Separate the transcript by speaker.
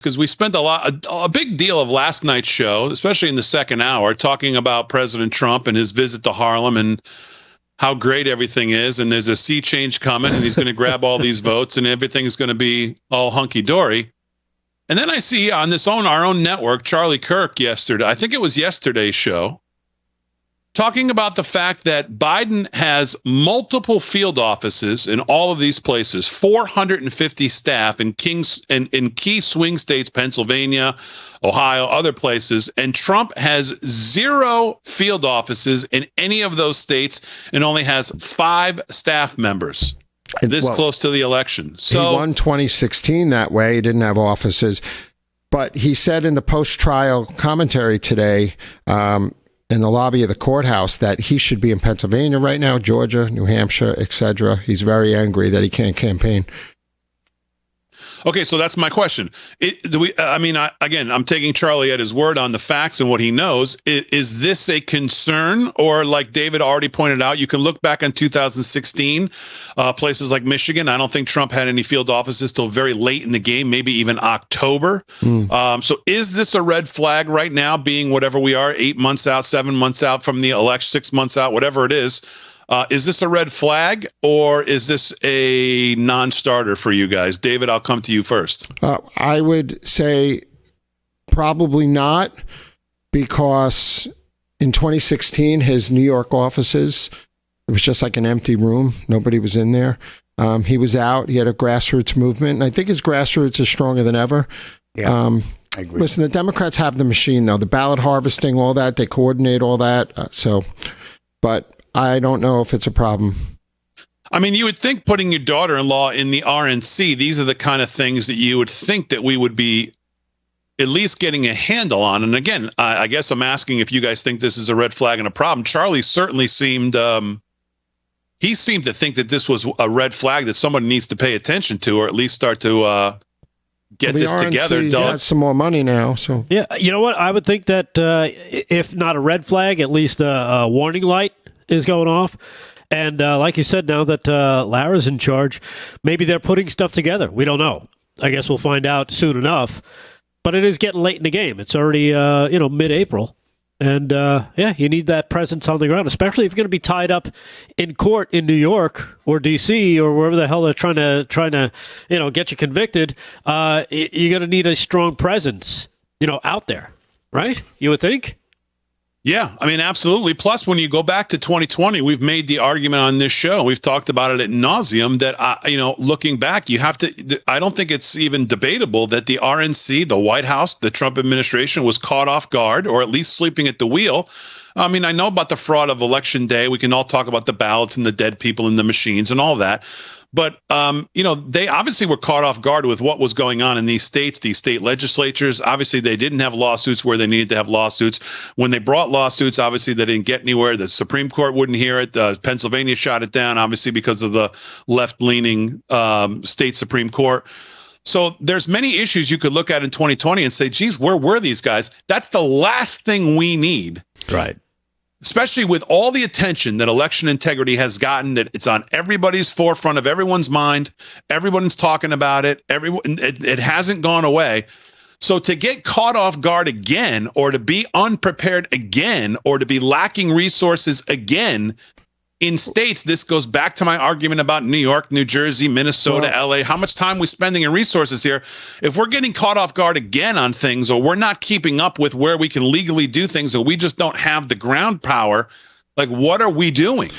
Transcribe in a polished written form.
Speaker 1: because we spent a big deal of last night's show, especially in the second hour, talking about President Trump and his visit to Harlem and how great everything is. And there's a sea change coming, and he's going to grab all these votes, and everything's going to be all hunky-dory. And then I see on our own network, Charlie Kirk yesterday, I think it was yesterday's show, talking about the fact that Biden has multiple field offices in all of these places, 450 staff in key swing states, Pennsylvania, Ohio, other places, and Trump has 0 field offices in any of those states and only has 5 staff members close to the election. So
Speaker 2: he won 2016 that way. He didn't have offices. But he said in the post-trial commentary today, in the lobby of the courthouse, that he should be in Pennsylvania right now, Georgia, New Hampshire, etc. He's very angry that he can't campaign.
Speaker 1: Okay, so that's my question. I'm taking Charlie at his word on the facts and what he knows. Is this a concern, or like David already pointed out, you can look back on 2016, places like Michigan. I don't think Trump had any field offices till very late in the game, maybe even October. So is this a red flag right now, being whatever we are, 8 months out, 7 months out from the election, 6 months out, whatever it is? Is this a red flag, or is this a non-starter for you guys? David, I'll come to you first.
Speaker 2: I would say probably not, because in 2016, his New York offices, it was just like an empty room. Nobody was in there. He was out. He had a grassroots movement, and I think his grassroots is stronger than ever.
Speaker 3: Yeah, I agree.
Speaker 2: Listen, the Democrats have the machine, though. The ballot harvesting, all that. They coordinate all that. But I don't know if it's a problem.
Speaker 1: I mean, you would think putting your daughter-in-law in the RNC, these are the kind of things that you would think that we would be at least getting a handle on. And again, I guess I'm asking if you guys think this is a red flag and a problem. Charlie certainly seemed to think that this was a red flag that someone needs to pay attention to, or at least start to get this
Speaker 2: RNC
Speaker 1: together.
Speaker 2: has some more money now. So
Speaker 4: yeah, you know what? I would think that if not a red flag, at least a warning light is going off. And like you said, now that Lara's in charge, maybe they're putting stuff together. We don't know. I guess we'll find out soon enough. But it is getting late in the game. It's already mid-April. And you need that presence on the ground, especially if you're going to be tied up in court in New York or D.C. or wherever the hell they're trying to get you convicted. You're going to need a strong presence, out there, right? You would think.
Speaker 1: Yeah, I mean, absolutely. Plus, when you go back to 2020, we've made the argument on this show. We've talked about it ad nauseum that, looking back, you have to, I don't think it's even debatable that the RNC, the White House, the Trump administration was caught off guard, or at least sleeping at the wheel. I mean, I know about the fraud of Election Day. We can all talk about the ballots and the dead people in the machines and all that. But, they obviously were caught off guard with what was going on in these states, these state legislatures. Obviously, they didn't have lawsuits where they needed to have lawsuits. When they brought lawsuits, obviously, they didn't get anywhere. The Supreme Court wouldn't hear it. Pennsylvania shot it down, obviously, because of the left-leaning state Supreme Court. So there's many issues you could look at in 2020 and say, geez, where were these guys? That's the last thing we need.
Speaker 4: Right.
Speaker 1: Especially with all the attention that election integrity has gotten, that it's on everybody's forefront of everyone's mind. Everyone's talking about it. It hasn't gone away. So to get caught off guard again, or to be unprepared again, or to be lacking resources again in states, this goes back to my argument about New York, New Jersey, Minnesota, LA, how much time we're spending in resources here. If we're getting caught off guard again on things, or we're not keeping up with where we can legally do things, or we just don't have the ground power, like, what are we doing?